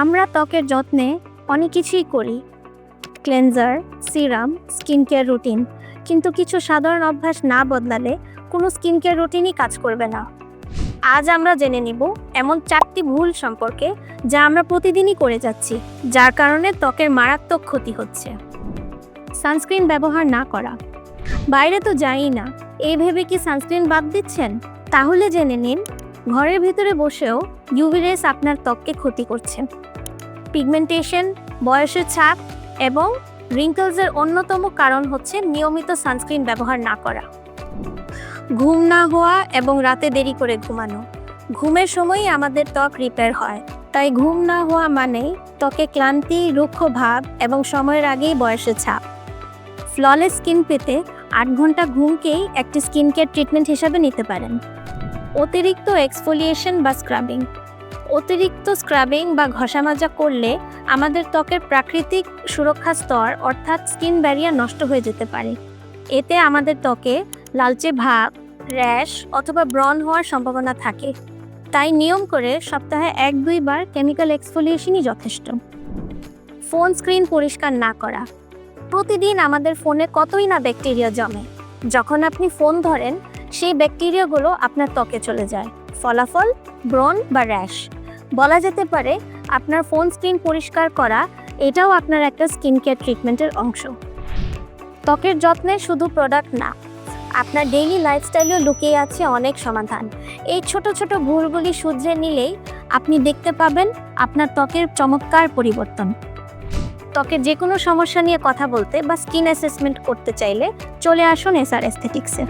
আমরা ত্বকের যত্নে অনেক কিছুই করি, cleanser, serum, skin care routine, কিন্তু কিছু সাধারণ অভ্যাস না বদলালে কোনো স্কিন কেয়ার রুটিনই কাজ করবে না। আজ আমরা জেনে নিব এমন 4টি ভুল সম্পর্কে যা আমরা প্রতিদিনই করে যাচ্ছি, যার কারণে ত্বকের মারাত্মক ক্ষতি হচ্ছে। সানস্ক্রিন ব্যবহার না করা। বাইরে তো যাই না, এই ভেবে কি সানস্ক্রিন বাদ দিচ্ছেন? তাহলে জেনে নিন, ঘরের ভিতরে বসেও ইউভি রেস আপনার ত্বককে ক্ষতি করছে। পিগমেন্টেশন, বয়সের ছাপ এবং রিঙ্কলসের অন্যতম কারণ হচ্ছে নিয়মিত সানস্ক্রিন ব্যবহার না করা। ঘুম না হওয়া এবং রাতে দেরি করে ঘুমানো। ঘুমের সময়ই আমাদের ত্বক রিপেয়ার হয়, তাই ঘুম না হওয়া মানেই ত্বকে ক্লান্তি, রুক্ষ ভাব এবং সময়ের আগেই বয়সের ছাপ। ফ্ললেস স্কিন পেতে 8 ঘন্টা ঘুমকেই একটি স্কিন কেয়ার ট্রিটমেন্ট হিসাবে নিতে পারেন। অতিরিক্ত এক্সফোলিয়েশন বা স্ক্রাবিং। অতিরিক্ত স্ক্রাবিং বা ঘষা মাজা করলে আমাদের ত্বকের প্রাকৃতিক সুরক্ষা স্তর অর্থাৎ স্কিন ব্যারিয়ার নষ্ট হয়ে যেতে পারে। এতে আমাদের ত্বকে লালচে ভাব, র্যাশ অথবা ব্রণ হওয়ার সম্ভাবনা থাকে। তাই নিয়ম করে সপ্তাহে 1-2 বার কেমিক্যাল এক্সফোলিয়েশনই যথেষ্ট। ফোন স্ক্রিন পরিষ্কার না করা। প্রতিদিন আমাদের ফোনে কতই না ব্যাকটেরিয়া জমে। যখন আপনি ফোন ধরেন, সেই ব্যাকটেরিয়াগুলো আপনার ত্বকে চলে যায়। ফলাফল ব্রণ বা র্যাশ। বলা যেতে পারে আপনার ফোন স্ক্রিন পরিষ্কার করা এটাও আপনার একটা স্কিন কেয়ার ট্রিটমেন্টের অংশ। ত্বকের যত্নে শুধু প্রোডাক্ট না, আপনার ডেইলি লাইফস্টাইলেও লুকিয়ে আছে অনেক সমাধান। এই ছোট ছোট ভুলগুলি শুধরে নিলেই আপনি দেখতে পাবেন আপনার ত্বকের চমৎকার পরিবর্তন। ত্বকের যে কোনো সমস্যা নিয়ে কথা বলতে বা স্কিন অ্যাসেসমেন্ট করতে চাইলে চলে আসুন এসআর এস্থেটিক্সে।